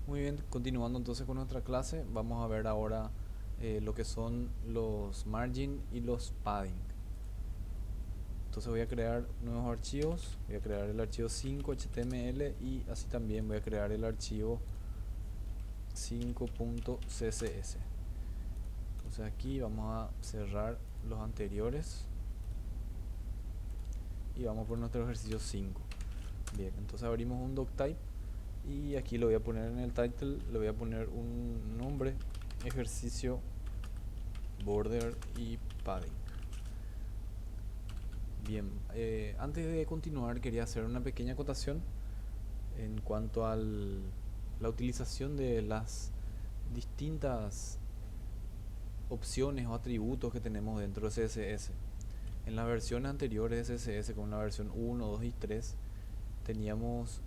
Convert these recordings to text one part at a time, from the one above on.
Muy bien, continuando entonces con nuestra clase, vamos a ver ahora lo que son los margin y los padding. Entonces voy a crear nuevos archivos, voy a crear el archivo 5.html y así también voy a crear el archivo 5.css. Entonces aquí vamos a cerrar los anteriores y vamos por nuestro ejercicio 5. Bien, entonces abrimos un doctype y aquí lo voy a poner en el title, le voy a poner un nombre, ejercicio border y padding. Bien, antes de continuar quería hacer una pequeña acotación en cuanto a la utilización de las distintas opciones o atributos que tenemos dentro de CSS. En las versiones anteriores de CSS, como la versión 1, 2 y 3, teníamos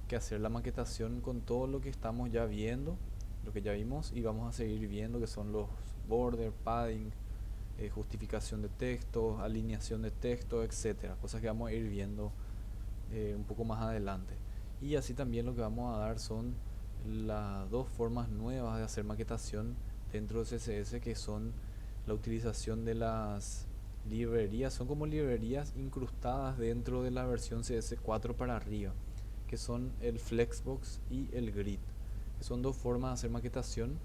que hacer la maquetación con todo lo que estamos ya viendo, lo que ya vimos, y vamos a seguir viendo que son los border, padding, justificación de texto, alineación de texto, etcétera, cosas que vamos a ir viendo un poco más adelante. Y así también lo que vamos a dar son las dos formas nuevas de hacer maquetación dentro de CSS, que son la utilización de las librerías, son como librerías incrustadas dentro de la versión CS4 para arriba, que son el Flexbox y el Grid, que son dos formas de hacer maquetación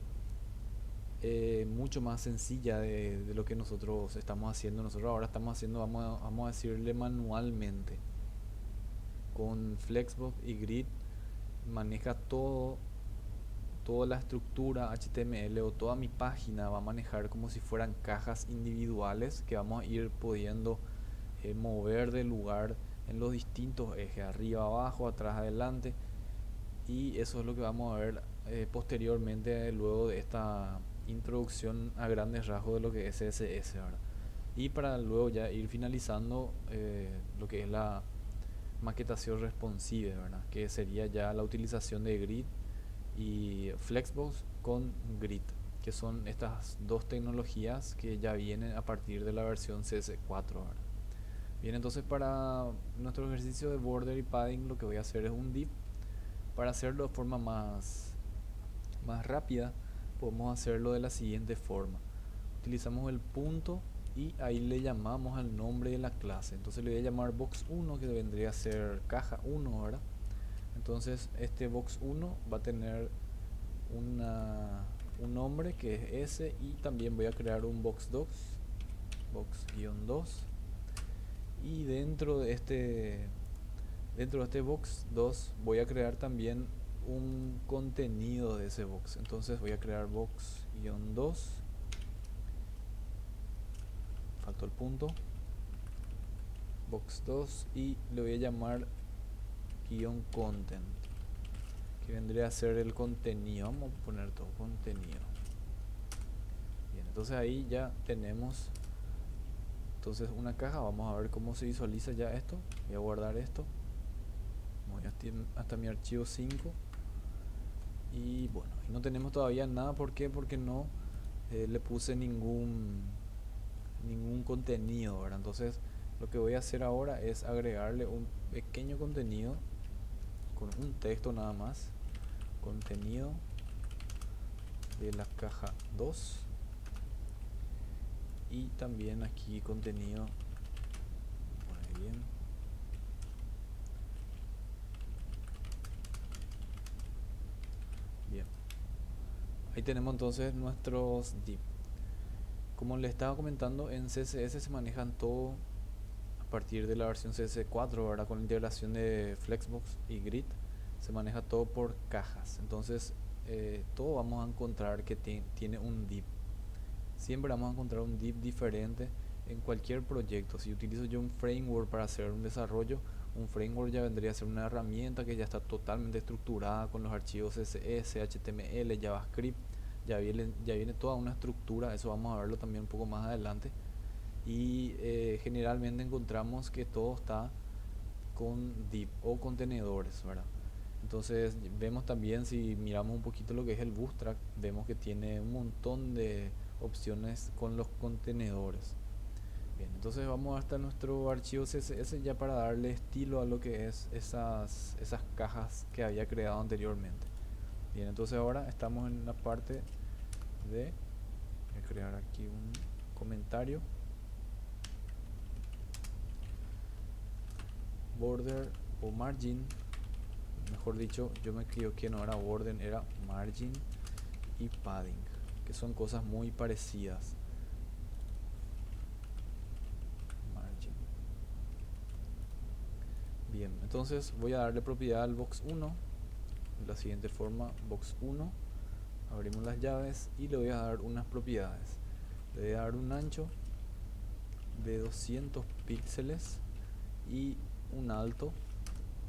mucho más sencilla de lo que nosotros estamos haciendo. Nosotros ahora estamos haciendo, vamos a decirle manualmente. Con Flexbox y Grid maneja toda la estructura HTML o toda mi página va a manejar como si fueran cajas individuales que vamos a ir pudiendo mover de lugar en los distintos ejes, arriba, abajo, atrás, adelante. Y eso es lo que vamos a ver posteriormente luego de esta introducción a grandes rasgos de lo que es CSS, ¿verdad? Y para luego ya ir finalizando lo que es la maquetación responsive, ¿verdad? Que sería ya la utilización de Grid y Flexbox con Grid, que son estas dos tecnologías que ya vienen a partir de la versión CS4, ¿verdad? Bien, entonces para nuestro ejercicio de border y padding lo que voy a hacer es un div. Para hacerlo de forma más rápida, podemos hacerlo de la siguiente forma. Utilizamos el punto y ahí le llamamos al nombre de la clase. Entonces le voy a llamar box1, que vendría a ser caja 1, ¿verdad? Entonces este box1 va a tener un nombre que es ese, y también voy a crear un box2, box-2, y dentro de este box 2 voy a crear también un contenido de ese box. Entonces voy a crear box-2, faltó el punto, box 2, y le voy a llamar guión content, que vendría a ser el contenido. Vamos a poner todo contenido. Bien, entonces ahí ya tenemos entonces una caja. Vamos a ver cómo se visualiza ya esto. Voy a guardar esto, voy hasta mi archivo 5. Y bueno, y no tenemos todavía nada. ¿Por qué? Porque no le puse ningún contenido, ¿verdad? Entonces lo que voy a hacer ahora es agregarle un pequeño contenido con un texto nada más. Contenido de la caja 2, y también aquí contenido, muy bien, bien. Ahí tenemos entonces nuestros div. Como les estaba comentando, en CSS se manejan todo a partir de la versión CS4, ¿verdad? Con la integración de Flexbox y Grid se maneja todo por cajas. Entonces todo vamos a encontrar que tiene un div. Siempre vamos a encontrar un div diferente en cualquier proyecto. Si utilizo yo un framework para hacer un desarrollo, un framework ya vendría a ser una herramienta que ya está totalmente estructurada con los archivos CSS, HTML, JavaScript. Ya viene toda una estructura. Eso vamos a verlo también un poco más adelante. Y generalmente encontramos que todo está con div o contenedores, ¿verdad? Entonces vemos también, si miramos un poquito lo que es el Bootstrap, vemos que tiene un montón de opciones con los contenedores. Bien, entonces vamos hasta nuestro archivo CSS ya para darle estilo a lo que es esas cajas que había creado anteriormente. Bien, entonces ahora estamos en la parte de... Voy a crear aquí un comentario. Border o margin, mejor dicho, yo me equivoqué, no era border, era margin y padding, que son cosas muy parecidas. Margin. Bien, entonces voy a darle propiedad al box 1 de la siguiente forma: box 1, abrimos las llaves y le voy a dar unas propiedades. Le voy a dar un ancho de 200 píxeles y un alto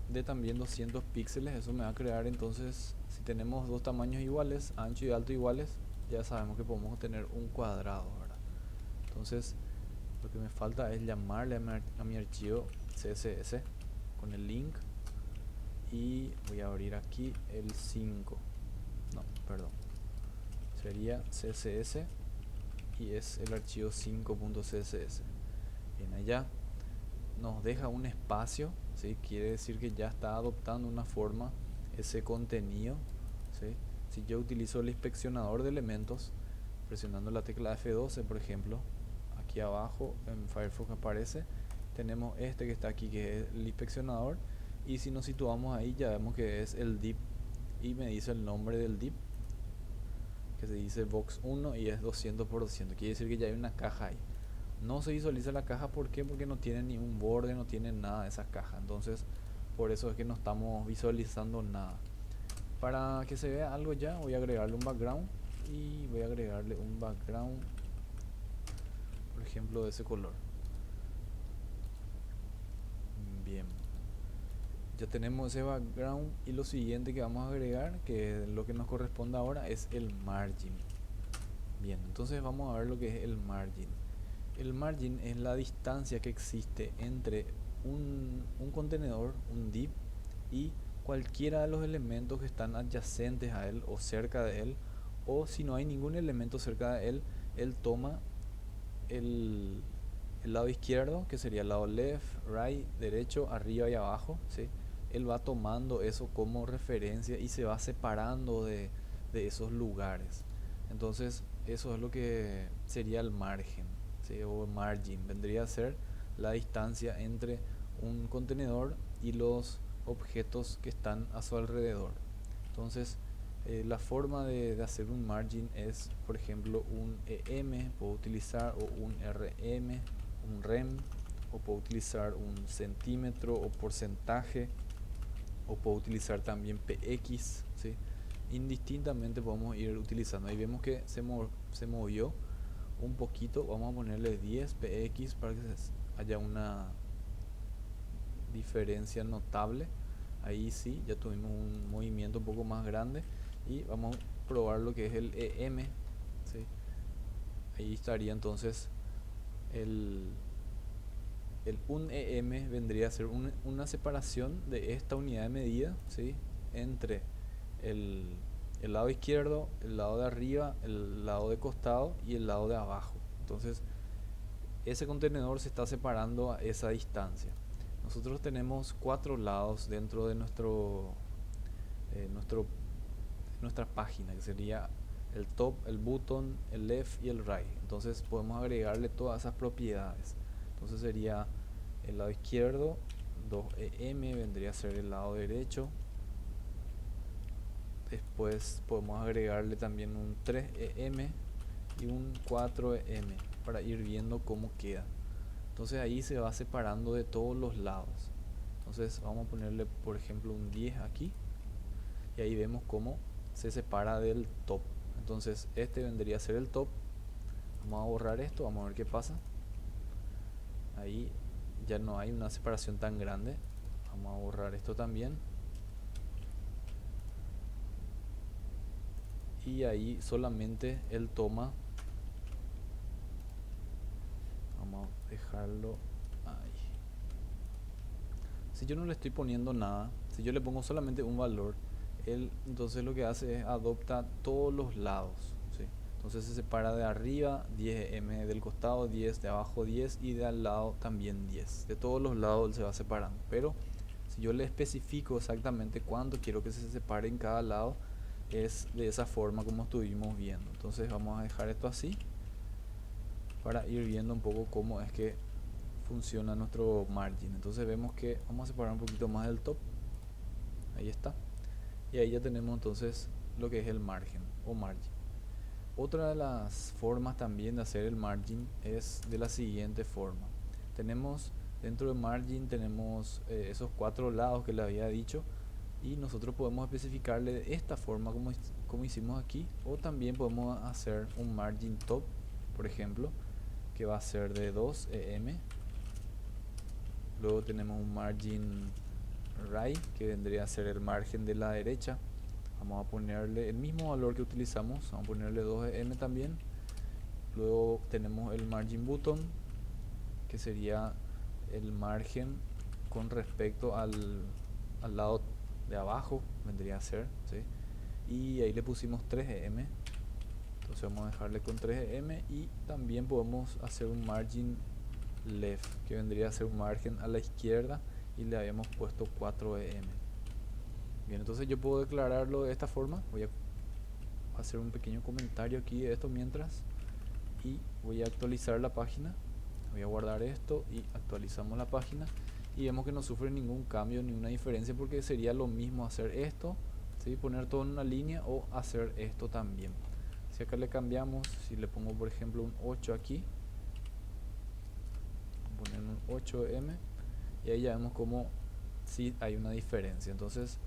de también 200 píxeles. Eso me va a crear, entonces, si tenemos dos tamaños iguales, ancho y alto iguales, ya sabemos que podemos tener un cuadrado, ¿verdad? Entonces lo que me falta es llamarle a mi archivo CSS con el link, y voy a abrir aquí el 5, no, perdón, sería CSS y es el archivo 5.css. Bien, allá nos deja un espacio, ¿sí? Quiere decir que ya está adoptando una forma ese contenido, ¿sí? Si yo utilizo el inspeccionador de elementos, presionando la tecla F12, por ejemplo, aquí abajo en Firefox aparece, tenemos este que está aquí, que es el inspeccionador, y si nos situamos ahí ya vemos que es el div, y me dice el nombre del div, que se dice box 1 y es 200 por 200, quiere decir que ya hay una caja ahí. No se visualiza la caja, ¿por qué? Porque no tiene ni un borde, no tiene nada de esa caja, entonces por eso es que no estamos visualizando nada. Para que se vea algo ya, voy a agregarle un background, y voy a agregarle un background, por ejemplo, de ese color. Bien, ya tenemos ese background, y lo siguiente que vamos a agregar, que es lo que nos corresponde ahora, es el margin. Bien, entonces vamos a ver lo que es el margin. El margin es la distancia que existe entre un contenedor, un div, y cualquiera de los elementos que están adyacentes a él o cerca de él, o si no hay ningún elemento cerca de él, él toma el, el lado izquierdo, que sería el lado left, right, derecho, arriba y abajo, ¿sí? Él va tomando eso como referencia y se va separando de esos lugares. Entonces eso es lo que sería el margen, ¿sí? O margin vendría a ser la distancia entre un contenedor y los objetos que están a su alrededor. Entonces la forma de hacer un margin es, por ejemplo, un EM puedo utilizar, o un RM, un rem, o puedo utilizar un centímetro o porcentaje, o puedo utilizar también px, ¿sí? Indistintamente podemos ir utilizando. Ahí vemos que se movió un poquito, vamos a ponerle 10 px para que haya una diferencia notable. Ahí sí, ya tuvimos un movimiento un poco más grande, y vamos a probar lo que es el EM, ¿sí? Ahí estaría entonces el, el 1 EM vendría a ser una separación de esta unidad de medida, ¿sí? Entre el, el lado izquierdo, el lado de arriba, el lado de costado y el lado de abajo. Entonces ese contenedor se está separando a esa distancia. Nosotros tenemos 4 lados dentro de nuestro nuestra página, que sería el top, el button, el left y el right. Entonces podemos agregarle todas esas propiedades. Entonces sería el lado izquierdo, 2em, vendría a ser el lado derecho. Después podemos agregarle también un 3em y un 4em para ir viendo cómo queda. Entonces ahí se va separando de todos los lados. Entonces vamos a ponerle, por ejemplo, un 10 aquí, y ahí vemos cómo se separa del top. Entonces este vendría a ser el top. Vamos a borrar esto, vamos a ver qué pasa. Ahí ya no hay una separación tan grande. Vamos a borrar esto también, y ahí solamente él toma. Vamos a dejarlo ahí. Si yo no le estoy poniendo nada, si yo le pongo solamente un valor, él entonces lo que hace es adopta todos los lados, ¿sí? Entonces se separa de arriba 10em, del costado 10, de abajo 10 y de al lado también 10. De todos los lados él se va separando. Pero si yo le especifico exactamente cuánto quiero que se separe en cada lado, es de esa forma como estuvimos viendo. Entonces vamos a dejar esto así para ir viendo un poco cómo es que funciona nuestro margin. Entonces vemos que vamos a separar un poquito más del top. Ahí está. Y ahí ya tenemos entonces lo que es el margen o margin. Otra de las formas también de hacer el margin es de la siguiente forma. Tenemos dentro de margin tenemos esos 4 lados que le había dicho, y nosotros podemos especificarle de esta forma como hicimos aquí, o también podemos hacer un margin top, por ejemplo, que va a ser de 2 em. Luego tenemos un margin right, que vendría a ser el margen de la derecha. Vamos a ponerle el mismo valor que utilizamos, vamos a ponerle 2 em también. Luego tenemos el margin bottom, que sería el margen con respecto al lado de abajo, vendría a ser, ¿sí? Y ahí le pusimos 3 em. Entonces vamos a dejarle con 3 em, y también podemos hacer un margin left, que vendría a ser un margen a la izquierda, y le habíamos puesto 4 em. Bien, entonces yo puedo declararlo de esta forma. Voy a hacer un pequeño comentario aquí de esto mientras, y voy a actualizar la página. Voy a guardar esto y actualizamos la página, y vemos que no sufre ningún cambio ni una diferencia, porque sería lo mismo hacer esto, ¿sí? Poner todo en una línea, o hacer esto también. Si acá le cambiamos, si le pongo por ejemplo un 8 aquí, poner un 8 em, y ahí ya vemos como si hay una diferencia. Entonces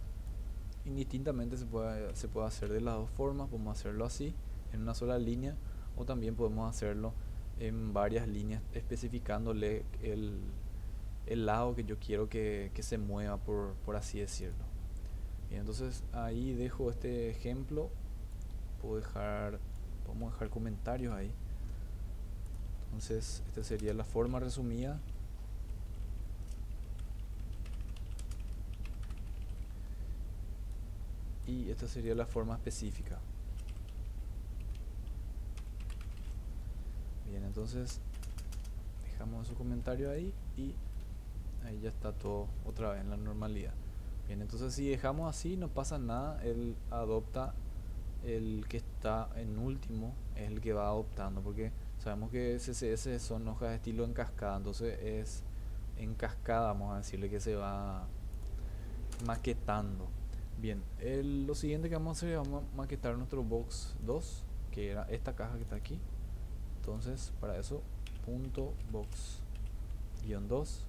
indistintamente se puede hacer de las dos formas. Podemos hacerlo así en una sola línea, o también podemos hacerlo en varias líneas, especificándole el lado que yo quiero que se mueva, por así decirlo. Bien, entonces ahí dejo este ejemplo. Podemos dejar comentarios ahí. Entonces esta sería la forma resumida. Y esta sería la forma específica. Bien, entonces dejamos su comentario ahí, y ahí ya está todo otra vez en la normalidad. Bien, entonces si dejamos así no pasa nada. Él adopta el que está en último, es el que va adoptando, porque sabemos que CSS son hojas de estilo en cascada. Entonces es en cascada, vamos a decirle, que se va maquetando. Bien, lo siguiente que vamos a hacer es vamos a maquetar nuestro box 2, que era esta caja que está aquí. Entonces para eso punto box guión 2,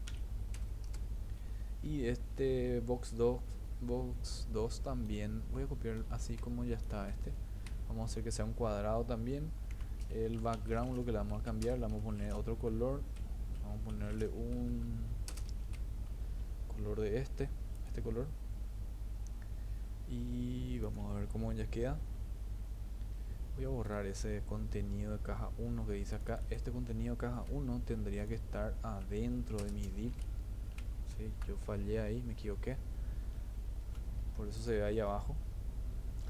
y este box 2 también voy a copiar así como ya está este. Vamos a hacer que sea un cuadrado también. El background, lo que le vamos a cambiar, le vamos a poner otro color. Vamos a ponerle un color de este color, y vamos a ver cómo ya queda. Voy a borrar ese contenido de caja 1 que dice acá. Este contenido de caja 1 tendría que estar adentro de mi div. ¿Sí? Yo fallé ahí, me equivoqué. Por eso se ve ahí abajo.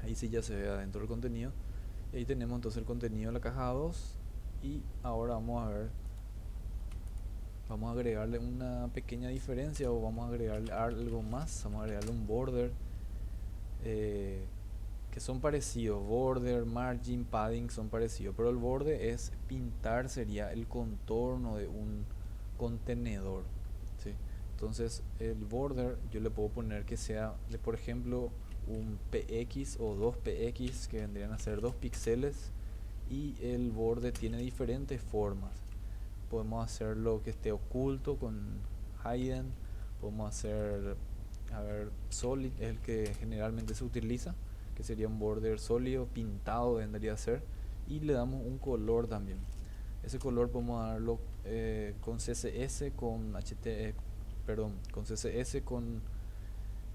Ahí sí ya se ve adentro del contenido. Y ahí tenemos entonces el contenido de la caja 2. Y ahora vamos a ver. Vamos a agregarle una pequeña diferencia, o vamos a agregarle algo más. Vamos a agregarle un border. Que son parecidos, border, margin, padding son parecidos, pero el borde es pintar, sería el contorno de un contenedor, ¿sí? Entonces el border yo le puedo poner que sea de, por ejemplo, un px o 2 px, que vendrían a ser 2 píxeles, y el borde tiene diferentes formas. Podemos hacerlo que esté oculto con hidden, podemos hacer, a ver, solid es el que generalmente se utiliza, que sería un border sólido, pintado vendría a ser, y le damos un color también. Ese color podemos darlo con CSS, con CSS, con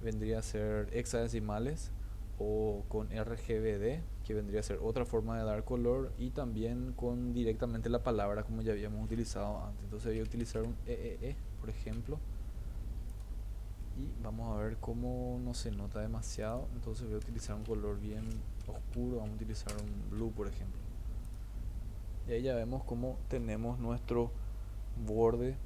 vendría a ser hexadecimales, o con RGBD, que vendría a ser otra forma de dar color, y también con directamente la palabra, como ya habíamos utilizado antes. Entonces voy a utilizar un EEE, por ejemplo, y vamos a ver cómo no se nota demasiado. Entonces voy a utilizar un color bien oscuro, vamos a utilizar un blue, por ejemplo, y ahí ya vemos cómo tenemos nuestro borde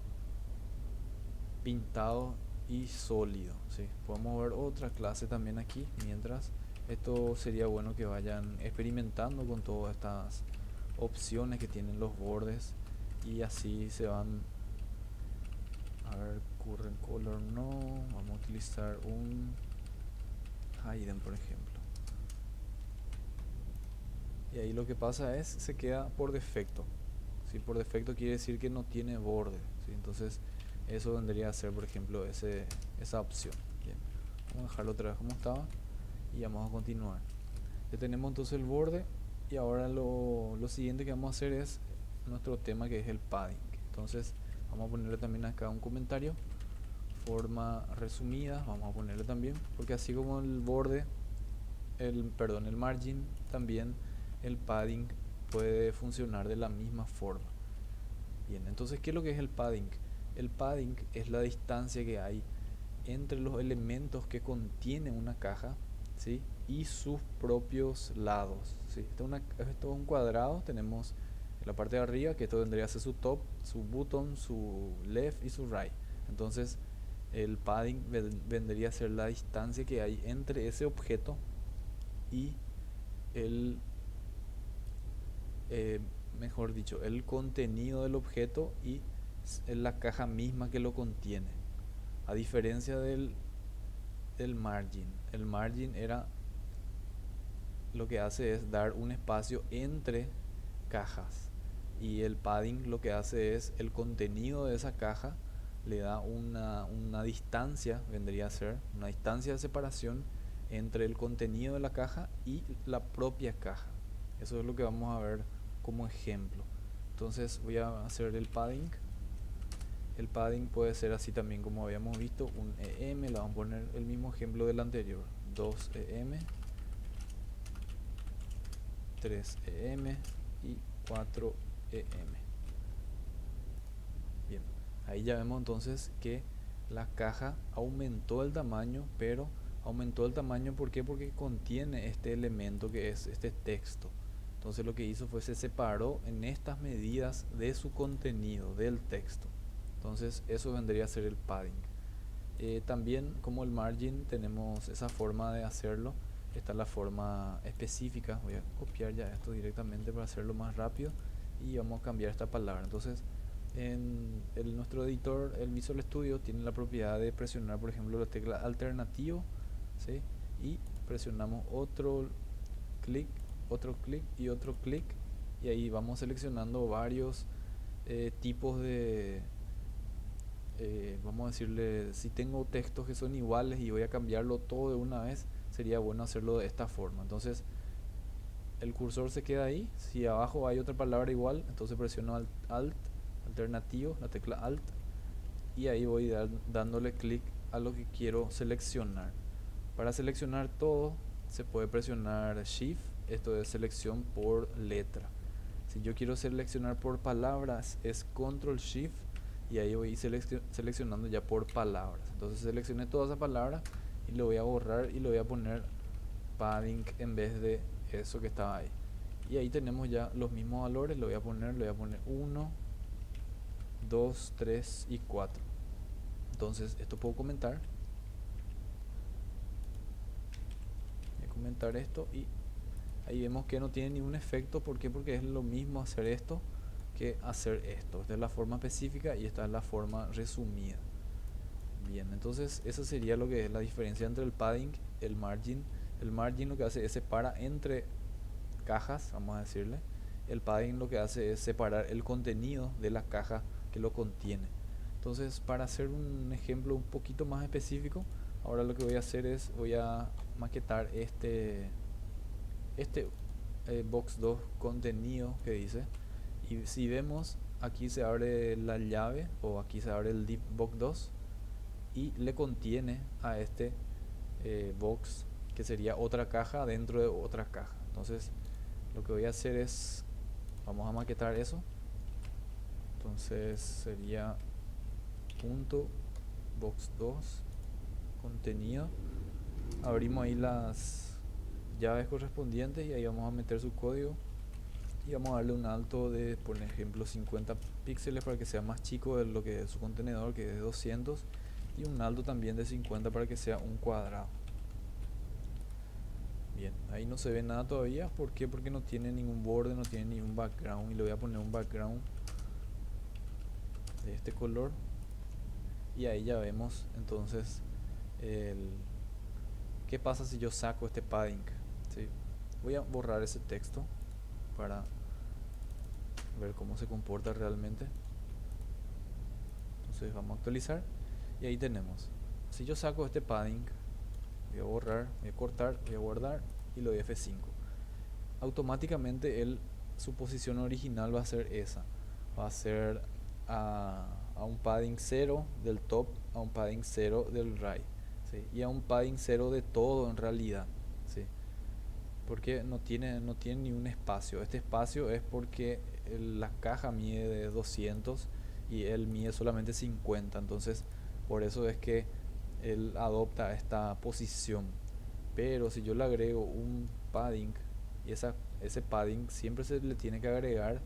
pintado y sólido, ¿sí? Podemos ver otra clase también aquí mientras, Esto sería bueno que vayan experimentando con todas estas opciones que tienen los bordes y así se van. A ver, current color no, vamos a utilizar un hidden por ejemplo. Y ahí lo que pasa es, se queda por defecto. Si por defecto quiere decir que no tiene borde, ¿sí? Entonces eso vendría a ser por ejemplo esa opción. Bien, vamos a dejarlo otra vez como estaba y vamos a continuar. Ya tenemos entonces el borde y ahora lo siguiente que vamos a hacer es nuestro tema, que es el padding. Entonces vamos a ponerle también acá un comentario, forma resumida, vamos a ponerle también, porque así como el borde, el margin, también el padding puede funcionar de la misma forma. Bien, entonces ¿qué es lo que es el padding? El padding es la distancia que hay entre los elementos que contiene una caja, ¿sí? Y sus propios lados, ¿sí? Esto es un cuadrado, tenemos en la parte de arriba, que esto vendría a ser su top, su bottom, su left y su right. Entonces el padding vendría a ser la distancia que hay entre ese objeto y el, eh, mejor dicho, el contenido del objeto y la caja misma que lo contiene. A diferencia del margin. El margin era lo que hace es dar un espacio entre cajas. Y el padding lo que hace es el contenido de esa caja le da una distancia, vendría a ser una distancia de separación entre el contenido de la caja y la propia caja. Eso es lo que vamos a ver como ejemplo. Entonces voy a hacer el padding. El padding puede ser así también como habíamos visto, un EM, le vamos a poner el mismo ejemplo del anterior, 2 EM, 3 EM y 4 EM. Bien, ahí ya vemos entonces que la caja aumentó el tamaño, pero aumentó el tamaño ¿por qué? Porque contiene este elemento que es este texto. Entonces lo que hizo fue se separó en estas medidas de su contenido, del texto. Entonces eso vendría a ser el padding. También como el margin tenemos esa forma de hacerlo. Esta es la forma específica. Voy a copiar ya esto directamente para hacerlo más rápido y vamos a cambiar esta palabra. Entonces en nuestro editor, el Visual Studio, tiene la propiedad de presionar por ejemplo la tecla alternativo, ¿sí? Y presionamos clic, otro clic y otro clic, y ahí vamos seleccionando varios tipos de, vamos a decirle, si tengo textos que son iguales y voy a cambiarlo todo de una vez, sería bueno hacerlo de esta forma. Entonces el cursor se queda ahí, si abajo hay otra palabra igual, entonces presiono alt, alternativo, la tecla alt, y ahí voy dándole clic a lo que quiero seleccionar. Para seleccionar todo se puede presionar shift, esto es selección por letra. Si yo quiero seleccionar por palabras es control shift y ahí voy seleccionando ya por palabras. Entonces seleccioné toda esa palabra y lo voy a borrar y le voy a poner padding en vez de eso que estaba ahí. Y ahí tenemos ya los mismos valores, le voy a poner 1, 2, 3 y 4. Entonces esto puedo comentar. Voy a comentar esto y ahí vemos que no tiene ningún efecto. ¿Por qué? Porque es lo mismo hacer esto que hacer esto. Esta es la forma específica y esta es la forma resumida. Bien, entonces esa sería lo que es la diferencia entre el padding y el margin. El margin lo que hace es separar entre cajas, vamos a decirle. El padding lo que hace es separar el contenido de la caja que lo contiene. Entonces, para hacer un ejemplo un poquito más específico, ahora lo que voy a hacer es voy a maquetar este box 2 contenido que dice, y si vemos aquí se abre la llave o aquí se abre el div box 2 y le contiene a este box, que sería otra caja dentro de otra caja. Entonces lo que voy a hacer es, vamos a maquetar eso. Entonces sería punto box 2 contenido, abrimos ahí las llaves correspondientes y ahí vamos a meter su código y vamos a darle un alto de por ejemplo 50 píxeles para que sea más chico de lo que es su contenedor, que es de 200, y un alto también de 50 para que sea un cuadrado. Bien, ahí no se ve nada todavía. ¿Por qué? Porque no tiene ningún borde, no tiene ningún background. Y le voy a poner un background de este color. Y ahí ya vemos entonces el, qué pasa si yo saco este padding. ¿Sí? Voy a borrar ese texto para ver cómo se comporta realmente. Entonces vamos a actualizar. Y ahí tenemos. Si yo saco este padding, voy a borrar, voy a cortar, voy a guardar y le doy F5. Automáticamente su posición original va a ser esa. Va a ser a un padding 0 del top, a un padding 0 del right. ¿Sí? Y a un padding 0 de todo en realidad. ¿Sí? Porque no tiene ni un espacio. Este espacio es porque la caja mide de 200 y él mide solamente 50. Entonces, por eso es que él adopta esta posición. Pero si yo le agrego un padding, y ese padding siempre se le tiene que agregar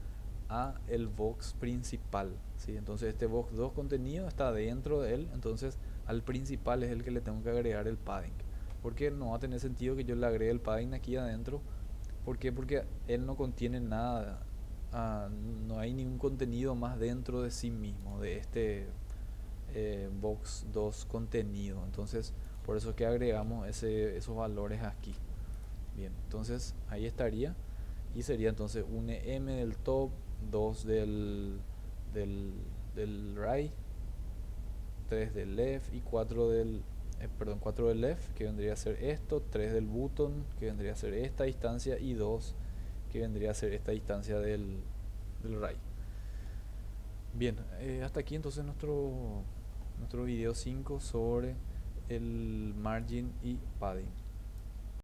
a el box principal, ¿sí? Entonces este box 2 contenido está dentro de él, entonces al principal es el que le tengo que agregar el padding. Porque no va a tener sentido que yo le agregue el padding aquí adentro. ¿Por qué? Porque él no contiene nada, ah, no hay ningún contenido más dentro de sí mismo, de este box 2 contenido. Entonces por eso es que agregamos esos valores aquí. Bien, entonces ahí estaría. Y sería entonces un M del top, 2 del, del right, 3 del left y 4 perdón, 4 del left, que vendría a ser esto, 3 del button, que vendría a ser esta distancia, y 2, que vendría a ser esta distancia del right. Bien, hasta aquí entonces nuestro video 5 sobre el margin y padding.